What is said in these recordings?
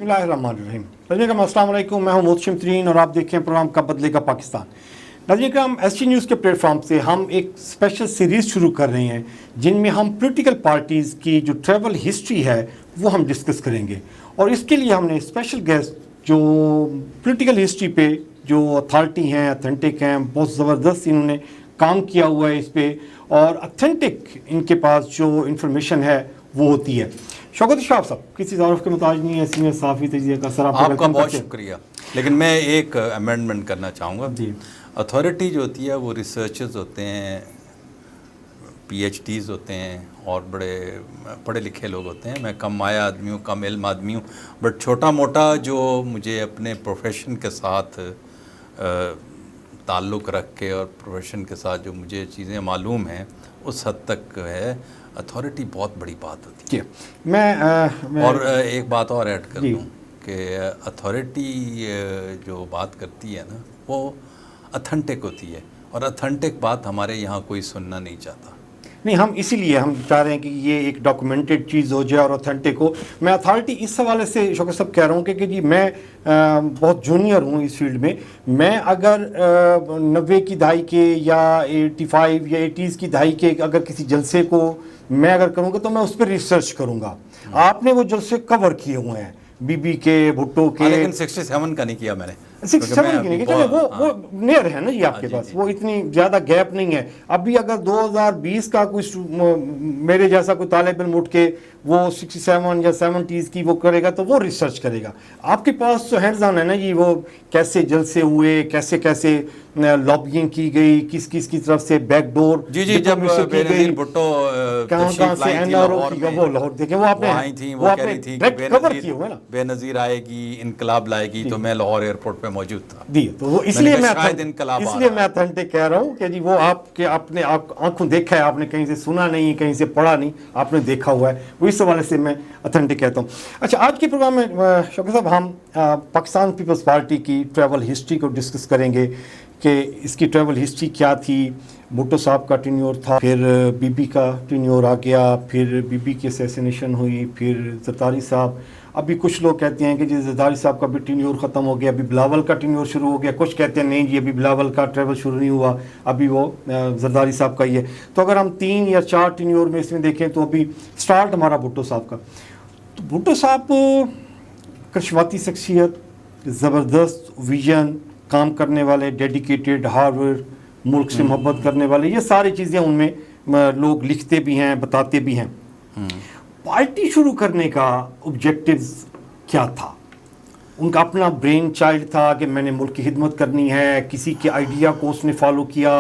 बिस्मिल्लाहिर्रहमानिर्रहीम। नाज़रीन करम अस्सलाम वालेकुम, मैं हूं मोहतशिम तरीन और आप देख रहे हैं प्रोग्राम कब बदलेगा पाकिस्तान। नाज़रीन करम, SG न्यूज़ के प्लेटफॉर्म से हम एक स्पेशल सीरीज़ शुरू कर रहे हैं जिनमें हम पॉलिटिकल पार्टीज़ की जो ट्रैवल हिस्ट्री है वो हम डिस्कस करेंगे। और इसके लिए हमने स्पेशल गेस्ट जो पॉलिटिकल हिस्ट्री पे जो अथॉरिटी हैं, अथेंटिक हैं, बहुत ज़बरदस्त इन्होंने काम किया हुआ है इस पर, और अथेंटिक इनके पास जो इन्फॉर्मेशन है वो होती है। शौकत शाह साहब, किसी तारुफ के मुताज नहीं है, सीनियर सहाफ़ी तजिज़िया का सर, आपका बहुत शुक्रिया। लेकिन मैं एक अमेंडमेंट करना चाहूँगा जी। अथॉरिटी जो होती है वो रिसर्चर्स होते हैं, PhDs होते हैं और बड़े पढ़े लिखे लोग होते हैं। मैं कम माया आदमी हूँ, कम इल्म आदमी हूँ, बट छोटा मोटा जो मुझे अपने प्रोफेशन के साथ ताल्लुक़ रख के और प्रोफेशन के साथ जो मुझे चीज़ें मालूम हैं उस हद तक है। अथॉरिटी बहुत बड़ी बात होती है। मैं और एक बात और ऐड कर दूँ कि अथॉरिटी जो बात करती है ना वो अथेंटिक होती है, और अथेंटिक बात हमारे यहाँ कोई सुनना नहीं चाहता। नहीं, हम इसीलिए हम चाह रहे हैं कि ये एक डॉक्यूमेंटेड चीज़ हो जाए और ऑथेंटिक हो। मैं अथॉरिटी इस हवाले से शौकत साहब कह रहा हूँ कि जी मैं बहुत जूनियर हूँ इस फील्ड में। मैं अगर 90 की दहाई के या 85 या 80s की दहाई के अगर किसी जलसे को मैं अगर करूँगा तो मैं उस पर रिसर्च करूँगा। आपने वो जलसे कवर किए हुए हैं, बीबी के, भुट्टो के, लेकिन 67 का नहीं किया मैंने। 67 की नहीं, चले वो नियर है ना जी आपके पास, वो इतनी ज़्यादा गैप नहीं है। अभी अगर 2020 का कुछ मेरे जैसा कोई तालिब इल्म उठ के वो 67 या 70s की वो करेगा तो वो रिसर्च करेगा। आपके पास तो हैंड्स ऑन है ना जी, वो कैसे जलसे हुए, कैसे कैसे लॉबिंग की गई, किस किस की तरफ से बैकडोर जी जब बेनज़ीर भुट्टो कहाँ से NRO की वो लाहौर देखें वो आपने आई थी, वो कह रही थी कि कवर की हुआ ना, बेनज़ीर आएगी, इनकलाब लाएगी, तो मैं लाहौर एयरपोर्ट पे मौजूद था जी। तो वो इसलिए मैं अथेंटिक कह रहा हूँ कि जी वो आपके आपने आंखों देखा है, आपने कहीं से सुना नहीं, कहीं से पढ़ा नहीं, आपने देखा हुआ है, वो इस हवाले से मैं अथेंटिक कहता हूँ। अच्छा, आज के प्रोग्राम में शौकत साहब हम पाकिस्तान पीपल्स पार्टी की ट्रैवल हिस्ट्री को डिस्कस करेंगे कि इसकी ट्रैवल हिस्ट्री क्या थी। भुट्टो साहब का टेन्योर था, फिर बीबी का टेन्योर आ गया, फिर बीबी की असैसिनेशन हुई, फिर ज़रदारी साहब। अभी कुछ लोग कहते हैं कि जी ज़रदारी साहब का भी टेन्योर ख़त्म हो गया, अभी बिलावल का टेन्योर शुरू हो गया। कुछ कहते हैं नहीं जी अभी बिलावल का ट्रैवल शुरू नहीं हुआ, अभी वो ज़रदारी साहब का ही है। तो अगर हम 3 या 4 टेन्योर में इसमें देखें तो अभी स्टार्ट हमारा भुट्टो साहब का। तो भुट्टो साहब करिश्माती शख्सियत, ज़बरदस्त विजन, काम करने वाले, डेडिकेटेड, हार्डवर्क, मुल्क से मोहब्बत करने वाले, ये सारी चीज़ें उनमें लोग लिखते भी हैं, बताते भी हैं। पार्टी शुरू करने का ऑब्जेक्टिव क्या था? उनका अपना ब्रेन चाइल्ड था कि मैंने मुल्क की खिदमत करनी है, किसी के आइडिया को उसने फॉलो किया,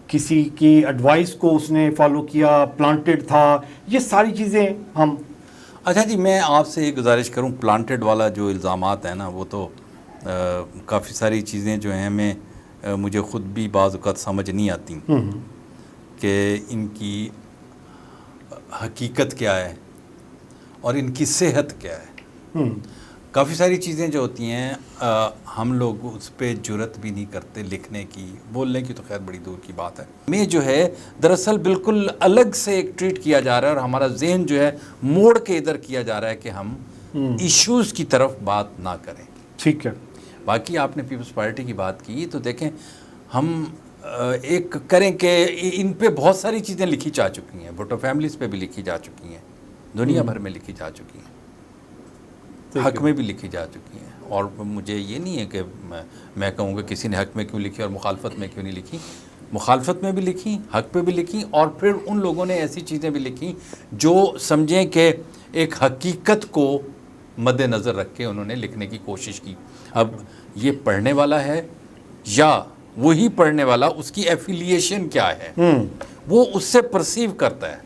किसी की एडवाइस को उसने फॉलो किया, प्लांटेड था, ये सारी चीज़ें हम। अच्छा जी, मैं आपसे एक गुजारिश करूं, प्लांटेड वाला जो इल्ज़ामात है ना वो तो काफ़ी सारी चीज़ें जो हैं मैं मुझे ख़ुद भी बाज़ औक़ात समझ नहीं आती कि इनकी हकीकत क्या है और इनकी सेहत क्या है। काफ़ी सारी चीज़ें जो होती हैं हम लोग उस पर जुर्रत भी नहीं करते लिखने की, बोलने की तो खैर बड़ी दूर की बात है। में जो है दरअसल बिल्कुल अलग से एक ट्रीट किया जा रहा है और हमारा जहन जो है मोड़ के इधर किया जा रहा है कि हम इश्यूज़ की तरफ बात ना करें। ठीक है। बाकी आपने पीपल्स पार्टी की बात की तो देखें हम एक करें कि इन पे बहुत सारी चीज़ें लिखी जा चुकी हैं, भुट्टो फैमिलीज़ पे भी लिखी जा चुकी हैं, दुनिया भर में लिखी जा चुकी हैं, हक में भी लिखी जा चुकी हैं। और मुझे ये नहीं है कि मैं कहूँगा किसी ने हक में क्यों लिखी और मुखालफत में क्यों नहीं लिखी। मुखालफत में भी लिखी, हक पे भी लिखी, और फिर उन लोगों ने ऐसी चीज़ें भी लिखी जो समझें कि एक हकीकत को मद्देनज़र रख के उन्होंने लिखने की कोशिश की। अब ये पढ़ने वाला है या वही पढ़ने वाला, उसकी एफिलिएशन क्या है वो उससे परसीव करता है,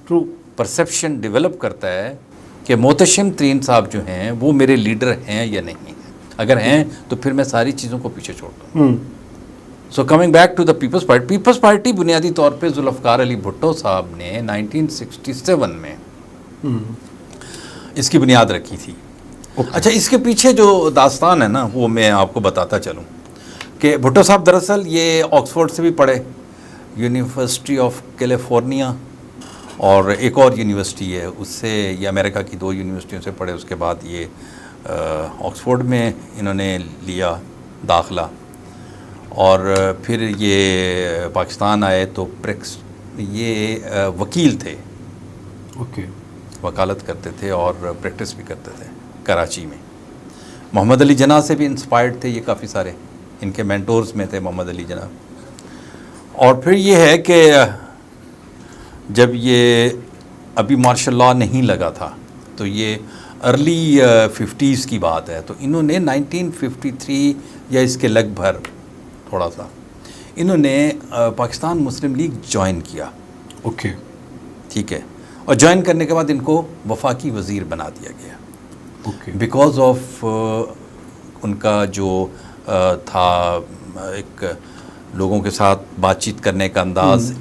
ट्रू परसेप्शन डेवलप करता है कि मोहतशिम तरीन साहब जो हैं वो मेरे लीडर हैं या नहीं हैं। अगर हैं तो फिर मैं सारी चीज़ों को पीछे छोड़ता हूँ। So coming back to the Peoples Party बुनियादी तौर पे जुल्फ़कार अली भुट्टो साहब ने 1967 में इसकी बुनियाद रखी थी। अच्छा, इसके पीछे जो दास्तान है ना वो मैं आपको बताता चलूँ कि भुट्टो साहब दरअसल ये ऑक्सफोर्ड से भी पढ़े, यूनिवर्सिटी ऑफ कैलिफोर्निया اور ایک اور یونیورسٹی ہے اس سے، یہ امریکہ کی 2 یونیورسٹیوں سے پڑھے، اس کے بعد یہ آکسفورڈ میں انہوں نے لیا داخلہ، اور پھر یہ پاکستان آئے تو یہ وکیل تھے، اوکے، وکالت کرتے تھے اور پریکٹس بھی کرتے تھے کراچی میں۔ محمد علی جناح سے بھی انسپائرڈ تھے یہ کافی سارے، ان کے مینٹورز میں تھے محمد علی جناح۔ اور پھر یہ ہے کہ جب یہ ابھی مارشل لاء نہیں لگا تھا تو یہ ارلی 50s کی بات ہے، تو انہوں نے 1953 یا اس کے لگ بھر تھوڑا سا انہوں نے پاکستان مسلم لیگ جوائن کیا، اوکے، ٹھیک ہے، اور جوائن کرنے کے بعد ان کو وفاقی وزیر بنا دیا گیا، اوکے، بیکاز آف ان کا جو تھا ایک لوگوں کے ساتھ بات چیت کرنے کا انداز،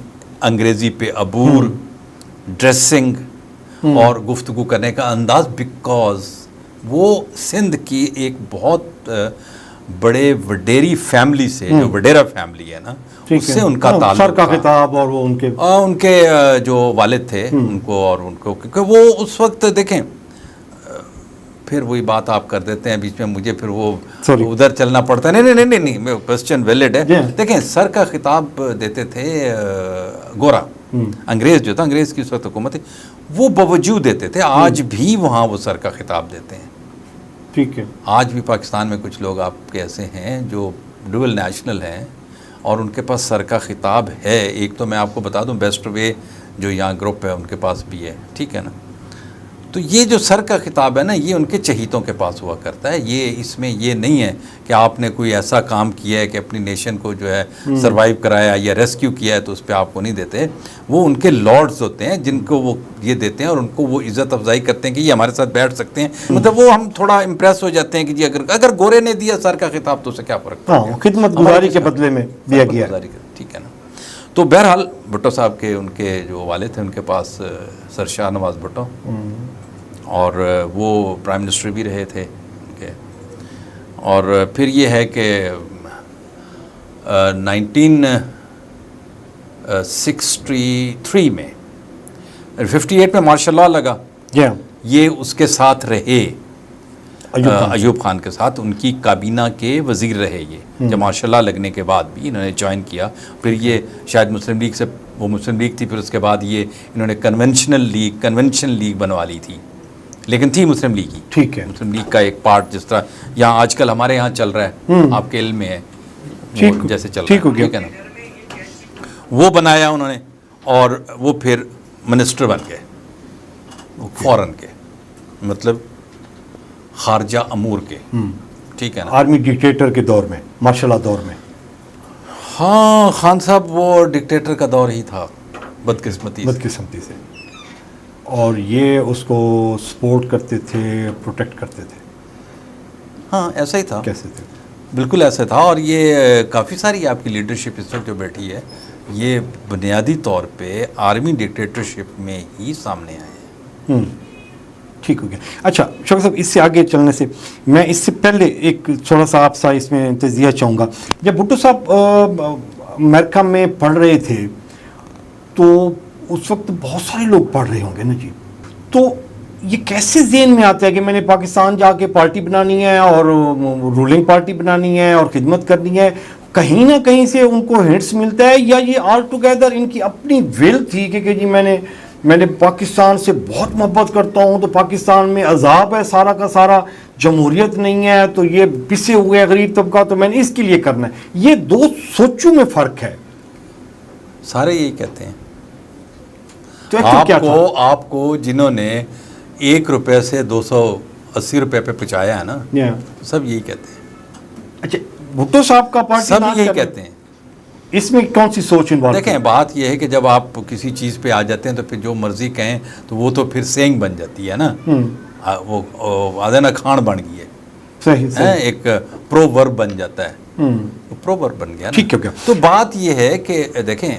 انگریزی پہ عبور، ڈریسنگ اور گفتگو کرنے کا انداز، بیکاز وہ سندھ کی ایک بہت بڑے وڈیری فیملی سے، جو وڈیرا فیملی ہے نا، اس سے ان کا تعلق سر کا تھا۔ خطاب اور وہ ان کے جو والد تھے ان کو، اور ان کو کیونکہ وہ اس وقت دیکھیں، پھر وہی بات آپ کر دیتے ہیں بیچ میں، مجھے پھر وہ ادھر چلنا پڑتا ہے۔ نہیں، میں کوسچن ویلڈ ہے۔ دیکھیں، سر کا خطاب دیتے تھے گورا، انگریز جو تھا، انگریز کی اس وقت حکومت ہے، وہ باوجود دیتے تھے، آج بھی وہاں وہ سر کا خطاب دیتے ہیں، ٹھیک ہے۔ آج بھی پاکستان میں کچھ لوگ آپ کے ایسے ہیں جو ڈوئل نیشنل ہیں اور ان کے پاس سر کا خطاب ہے۔ ایک تو میں آپ کو بتا دوں، بیسٹ وے جو یہاں گروپ ہے ان کے پاس بھی ہے، ٹھیک ہے نا۔ تو یہ جو سر کا خطاب ہے نا، یہ ان کے چہیتوں کے پاس ہوا کرتا ہے۔ یہ اس میں یہ نہیں ہے کہ آپ نے کوئی ایسا کام کیا ہے کہ اپنی نیشن کو جو ہے سروائیو کرایا یا ریسکیو کیا ہے تو اس پہ آپ کو نہیں دیتے۔ وہ ان کے لارڈز ہوتے ہیں جن کو وہ یہ دیتے ہیں، اور ان کو وہ عزت افزائی کرتے ہیں کہ یہ ہمارے ساتھ بیٹھ سکتے ہیں۔ مطلب وہ ہم تھوڑا امپریس ہو جاتے ہیں کہ جی اگر گورے نے دیا سر کا خطاب تو اسے کیا فرق پڑ گیا، خدمت گزاری کے بدلے میں دیا گیا، ٹھیک ہے نا۔ تو بہرحال بھٹو صاحب کے، ان کے جو والد تھے ان کے پاس سر شاہ نواز بھٹو، اور وہ پرائم منسٹر بھی رہے تھے ان کے۔ اور پھر یہ ہے کہ 1963 میں 58 میں مارشل لاء لگا، یہ اس کے ساتھ رہے، ایوب خان کے ساتھ ان کی کابینہ کے وزیر رہے یہ، جب مارشل لاء لگنے کے بعد بھی انہوں نے جوائن کیا۔ پھر یہ شاید مسلم لیگ سے، وہ مسلم لیگ تھی، پھر اس کے بعد یہ انہوں نے کنونشن لیگ بنوا لی تھی، لیکن تھی مسلم لیگ ہی، ٹھیک ہے، مسلم لیگ کا ایک پارٹ، جس طرح یہاں آج کل ہمارے یہاں چل رہا ہے، آپ کے علم میں ہے جیسے چل رہا ہے، ٹھیک ہے نا۔ وہ بنایا انہوں نے، اور وہ پھر منسٹر بن گئے فورن کے، مطلب خارجہ امور کے، ٹھیک ہے نا۔ آرمی ڈکٹیٹر کے دور میں، مارشل لاء دور میں، ہاں خان صاحب وہ ڈکٹیٹر کا دور ہی تھا، بدقسمتی سے، اور یہ اس کو سپورٹ کرتے تھے، پروٹیکٹ کرتے تھے، ہاں ایسا ہی تھا، کیسے تھے، بالکل ایسا تھا۔ اور یہ کافی ساری آپ کی لیڈرشپ اس وقت جو بیٹھی ہے، یہ بنیادی طور پہ آرمی ڈکٹیٹرشپ میں ہی سامنے آئے ہیں۔ ٹھیک ہو گیا۔ اچھا شوکت صاحب، اس سے آگے چلنے سے میں اس سے پہلے ایک تھوڑا سا آپ اس میں تجزیہ چاہوں گا۔ جب بھٹو صاحب امریکہ میں پڑھ رہے تھے تو اس وقت بہت سارے لوگ پڑھ رہے ہوں گے نا جی، تو یہ کیسے ذہن میں آتا ہے کہ میں نے پاکستان جا کے پارٹی بنانی ہے اور رولنگ پارٹی بنانی ہے اور خدمت کرنی ہے؟ کہیں نہ کہیں سے ان کو ہنٹس ملتا ہے، یا یہ آل ٹوگیدر ان کی اپنی ول تھی کہ جی میں نے پاکستان سے بہت محبت کرتا ہوں، تو پاکستان میں عذاب ہے سارا کا سارا، جمہوریت نہیں ہے، تو یہ پسے ہوئے غریب طبقہ، تو میں نے اس کے لیے کرنا ہے؟ یہ دو سوچوں میں فرق ہے، سارے یہی کہتے ہیں۔ آپ کو جنہوں نے 1 روپے سے 280 روپے پہ پہنچایا ہے نا، سب یہی کہتے ہیں۔ اچھا، بھٹو صاحب کا پارٹی سب یہی کہتے ہیں۔ اس میں کون سی سوچ انوالو؟ دیکھیں، بات یہ ہے کہ جب آپ کسی چیز پہ آ جاتے ہیں تو پھر جو مرضی کہیں تو وہ تو پھر سینگ بن جاتی ہے نا، وہ آدھے نا کھان بن گئی ہے، صحیح، ایک پرو ورب بن جاتا ہے، پرو ورب بن گیا ٹھیک ہے۔ تو بات یہ ہے کہ دیکھیں،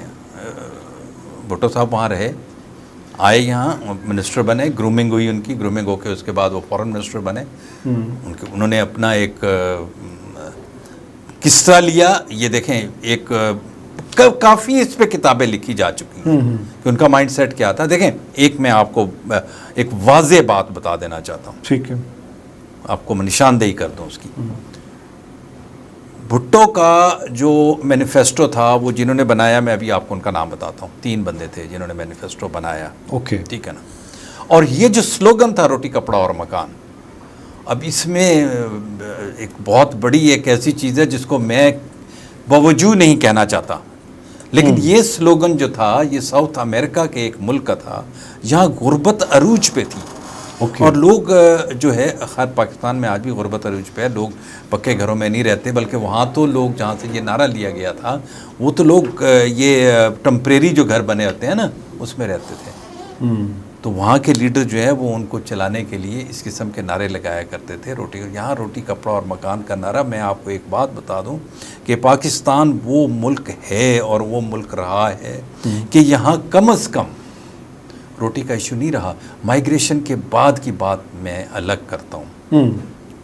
بھٹو صاحب وہاں رہے، آئے یہاں منسٹر بنے، گرومنگ ہوئی ان کی، گرومنگ ہو کے اس کے بعد وہ فورن منسٹر بنے، انہوں نے اپنا ایک کس طرح لیا، یہ دیکھیں، ایک काफ़ी इस पे किताबें लिखी जा चुकी हैं कि उनका माइंड सेट क्या था। देखें, एक मैं आपको एक वाज़ेह बात बता देना चाहता हूँ, ठीक है, आपको मैं निशानदेही कर दूँ उसकी। भुट्टो का जो मैनिफेस्टो था वो जिन्होंने बनाया, मैं अभी आपको उनका नाम बताता हूँ, 3 बंदे थे जिन्होंने मैनिफेस्टो बनाया, ओके, ठीक है ना। और ये जो स्लोगन था रोटी कपड़ा और मकान, अब इसमें एक बहुत बड़ी एक ऐसी चीज़ है जिसको मैं बावजूद नहीं कहना चाहता, लेकिन ये स्लोगन जो था ये साउथ अमेरिका के एक मुल्क का था जहाँ गुर्बत अरूज पे थी। ओके, और लोग जो है, खैर पाकिस्तान में आज भी गुर्बत अरूज पे है, लोग पक्के घरों में नहीं रहते, बल्कि वहाँ तो लोग जहाँ से ये नारा लिया गया था वो तो लोग ये टेम्परेरी जो घर बने होते हैं ना उसमें रहते थे। तो वहाँ के लीडर जो है वो उनको चलाने के लिए इस किस्म के नारे लगाया करते थे। यहाँ रोटी कपड़ा और मकान का नारा, मैं आपको एक बात बता दूं कि पाकिस्तान वो मुल्क है और वो मुल्क रहा है कि यहाँ कम से कम रोटी का इशू नहीं रहा। माइग्रेशन के बाद की बात मैं अलग करता हूँ।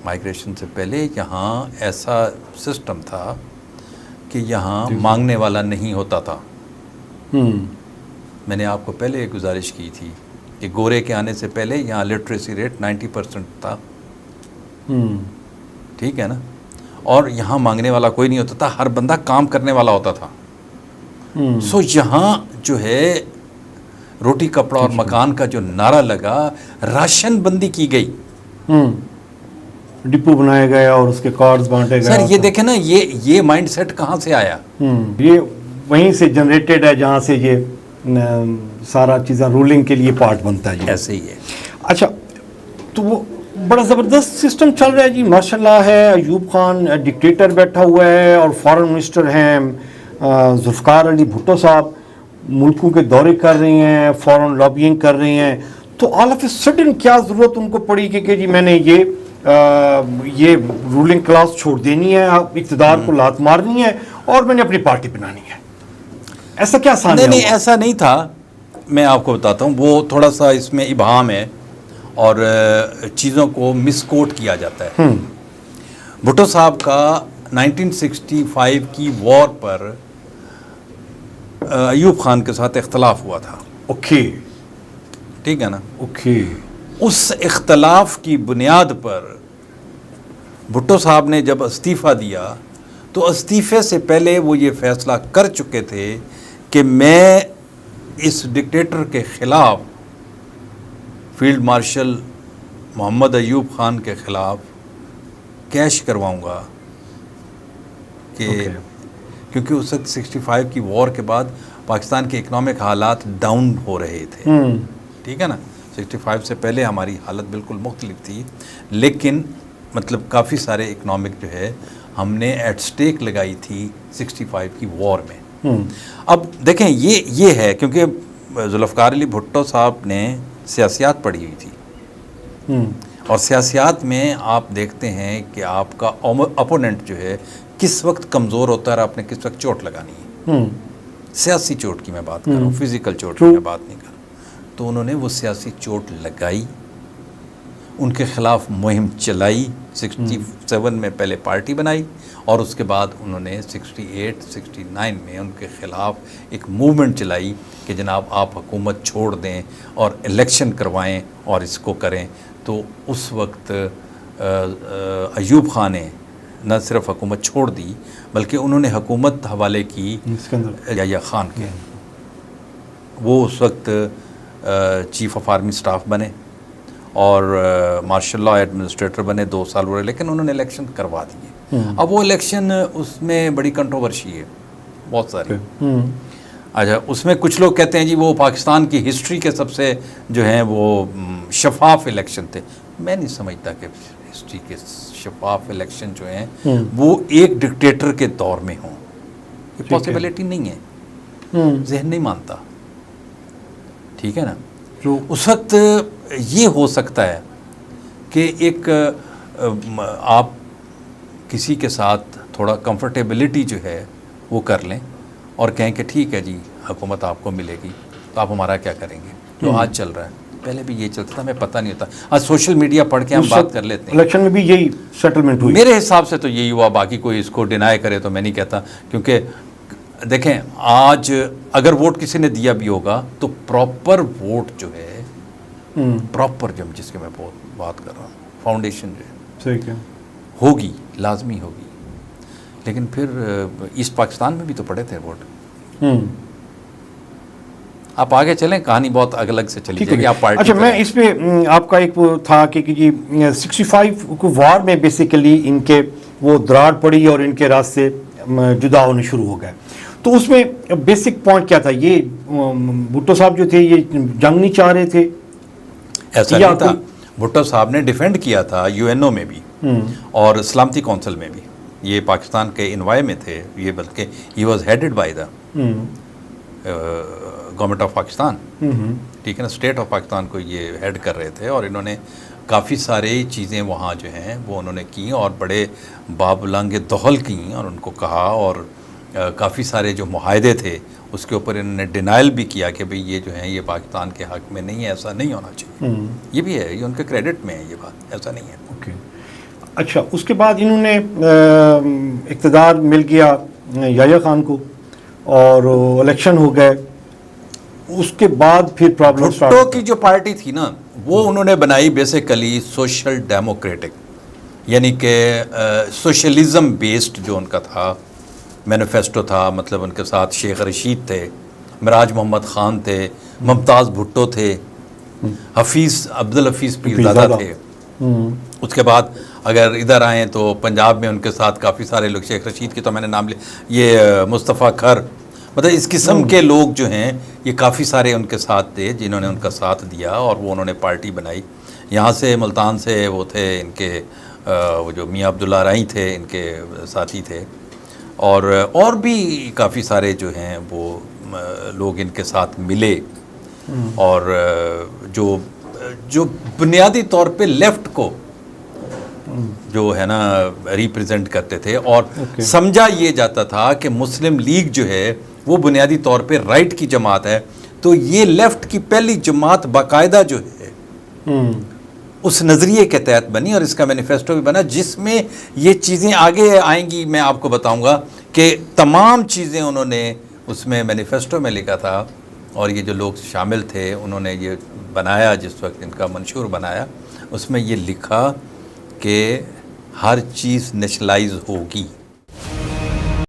माइग्रेशन से पहले यहाँ ऐसा सिस्टम था कि यहाँ मांगने वाला नहीं होता था। मैंने आपको पहले एक गुजारिश की थी कि गोरे के आने से पहले यहाँ लिटरेसी रेट 90% था, ठीक है ना, और यहाँ मांगने वाला कोई नहीं होता था, हर बंदा काम करने वाला होता था। सो यहाँ जो है रोटी कपड़ा और मकान का जो नारा लगा, राशन बंदी की गई, डिपो बनाए गए और उसके कार्ड्स बांटे गए। सर ये देखें ना, ये माइंडसेट कहाँ से आया? ये वहीं से जनरेटेड है जहाँ से ये सारा चीज़ें रूलिंग के लिए पार्ट बनता है जी। ऐसे ही है। अच्छा, तो वो बड़ा ज़बरदस्त सिस्टम चल रहा है जी, माशाल्लाह है। अयूब खान डिक्टेटर बैठा हुआ है और फॉरेन मिनिस्टर हैं जुल्फ़िकार अली भुट्टो साहब, मुल्कों के दौरे कर रहे हैं, फॉरेन लॉबिंग कर रहे हैं। तो ऑल ऑफ ए सडन क्या ज़रूरत उनको पड़ी कि जी मैंने ये रूलिंग क्लास छोड़ देनी है, इक़्तिदार को लात मारनी है और मैंने अपनी पार्टी बनानी है? ऐसा क्या सामने? नहीं, ऐसा नहीं था। मैं आपको बताता हूँ, वो थोड़ा सा इसमें इबाम है और चीज़ों को मिसकोट किया जाता है। भुट्टो साहब का 1965 की वॉर पर अयूब खान के साथ इख्तलाफ हुआ था। ओके, ठीक है ना। ओके, उस इख्तलाफ की बुनियाद पर भुट्टो साहब ने जब इस्तीफ़ा दिया तो इस्तीफ़े से पहले वो ये फ़ैसला कर चुके थे कि मैं इस डिक्टेटर के ख़िलाफ़, फील्ड मार्शल मोहम्मद अयूब खान के ख़िलाफ़ कैश करवाऊंगा कि क्योंकि उस वक्त 65 की वॉर के बाद पाकिस्तान के इकनॉमिक हालात डाउन हो रहे थे, ठीक है ना। 65 से पहले हमारी हालत बिल्कुल मुख्तलिफ थी, लेकिन मतलब काफ़ी सारे इकनॉमिक जो है हमने एट स्टेक लगाई थी 65 की वॉर में। अब देखें ये है क्योंकि जुल्फ़िकार अली भुट्टो साहब ने सियासियात पढ़ी हुई थी और सियासियात में आप देखते हैं कि आपका अपोनेंट जो है किस वक्त कमज़ोर होता है और आपने किस वक्त चोट लगानी है। सियासी चोट की मैं बात कर रहा हूँ, फिज़िकल चोट की मैं बात नहीं कर रहा। तो उन्होंने वो सियासी चोट लगाई, उनके ख़िलाफ़ मुहिम चलाई, 67 में पहले पार्टी बनाई और उसके बाद उन्होंने 68-69 में उनके ख़िलाफ़ एक मूवमेंट चलाई कि जनाब आप हुकूमत छोड़ दें और इलेक्शन करवाएं और इसको करें। तो उस वक्त अयूब खान ने न सिर्फ हुकूमत छोड़ दी बल्कि उन्होंने हुकूमत हवाले की याह्या खान के। वो उस वक्त चीफ़ ऑफ आर्मी स्टाफ बने और मार्शल लॉ एडमिनिस्ट्रेटर बने, 2 साल हुए, लेकिन उन्होंने इलेक्शन करवा दिए। अब वो इलेक्शन, उसमें बड़ी कंट्रोवर्सी है बहुत सारी। अच्छा, उसमें कुछ लोग कहते हैं जी वो पाकिस्तान की हिस्ट्री के सबसे जो हैं वो शफाफ इलेक्शन थे। मैं नहीं समझता कि हिस्ट्री के शफाफ इलेक्शन जो हैं वो एक डिक्टेटर के दौर में हों, ये पॉसिबिलिटी नहीं है, जहन नहीं मानता, ठीक है ना। तो उस वक्त ये हो सकता है कि एक आप किसी के साथ थोड़ा कंफर्टेबिलिटी जो है वो कर लें और कहें कि ठीक है जी हुकूमत आपको मिलेगी, तो आप हमारा क्या करेंगे, जो आज चल रहा है। पहले भी ये चलता था, हमें पता नहीं होता। आज सोशल मीडिया पढ़ के हम बात कर लेते हैं। इलेक्शन में भी यही सेटलमेंट हुई, मेरे हिसाब से तो यही हुआ, बाकी कोई इसको डिनाई करे तो मैं नहीं कहता, क्योंकि دیکھیں آج اگر ووٹ کسی نے دیا بھی ہوگا تو پراپر ووٹ جو ہے، پراپر جس کے میں بات کر رہا ہوں، فاؤنڈیشن جو ہے ٹھیک ہے، ہوگی، لازمی ہوگی. لیکن پھر ایسٹ پاکستان میں بھی تو پڑے تھے ووٹ. آپ آگے چلیں، کہانی بہت الگ سے چلی جائے گی. آپ پارٹی اچھا، میں اس پہ آپ کا ایک تھا کہ جی 65 کو وار میں بیسیکلی ان کے وہ دراڑ پڑی اور ان کے راستے جدا ہونے شروع ہو گئے. تو اس میں بیسک پوائنٹ کیا تھا؟ یہ بھٹو صاحب جو تھے یہ جنگ نہیں چاہ رہے تھے؟ ایسا نہیں تھا. بھٹو صاحب نے ڈیفینڈ کیا تھا UNO میں بھی اور سلامتی کونسل میں بھی. یہ پاکستان کے انوائے میں تھے یہ، بلکہ he was headed by the government of Pakistan. ٹھیک ہے نا، اسٹیٹ آف پاکستان کو یہ ہیڈ کر رہے تھے، اور انہوں نے کافی سارے چیزیں وہاں جو ہیں وہ انہوں نے کی اور بڑے بابلانگ دخل کی اور ان کو کہا، اور کافی سارے جو معاہدے تھے اس کے اوپر انہوں نے ڈینائل بھی کیا کہ بھئی یہ جو ہیں یہ پاکستان کے حق میں نہیں ہے، ایسا نہیں ہونا چاہیے. یہ بھی ہے، یہ ان کے کریڈٹ میں ہے یہ بات، ایسا نہیں ہے. اوکے. اچھا، اس کے بعد انہوں نے اقتدار مل گیا یحییٰ خان کو اور الیکشن ہو گئے. اس کے بعد پھر پرابلم بھٹو کی جو پارٹی تھی نا وہ انہوں نے بنائی بیسیکلی سوشل ڈیموکریٹک، یعنی کہ سوشلزم بیسڈ جو ان کا تھا مینیفیسٹو تھا. مطلب ان کے ساتھ شیخ رشید تھے، مراج محمد خان تھے، ممتاز بھٹو تھے، عبدالحفیظ پیرزادہ تھے. اس کے بعد اگر ادھر آئیں تو پنجاب میں ان کے ساتھ کافی سارے لوگ، شیخ رشید کی تو میں نے نام لیا، یہ مصطفیٰ کھر، مطلب اس قسم کے لوگ جو ہیں یہ کافی سارے ان کے ساتھ تھے جنہوں نے ان کا ساتھ دیا اور وہ انہوں نے پارٹی بنائی. یہاں سے ملتان سے وہ تھے ان کے وہ جو میاں عبداللہ رائی تھے ان کے ساتھی تھے، اور بھی کافی سارے جو ہیں وہ لوگ ان کے ساتھ ملے، اور جو بنیادی طور پہ لیفٹ کو جو ہے نا ریپریزنٹ کرتے تھے، اور سمجھا یہ جاتا تھا کہ مسلم لیگ جو ہے وہ بنیادی طور پہ رائٹ کی جماعت ہے، تو یہ لیفٹ کی پہلی جماعت باقاعدہ جو ہے اس نظریے کے تحت بنی، اور اس کا مینیفیسٹو بھی بنا جس میں یہ چیزیں آگے آئیں گی. میں آپ کو بتاؤں گا کہ تمام چیزیں انہوں نے اس میں مینیفیسٹو میں لکھا تھا، اور یہ جو لوگ شامل تھے انہوں نے یہ بنایا، جس وقت ان کا منشور بنایا اس میں یہ لکھا کہ ہر چیز نیشنلائز ہوگی.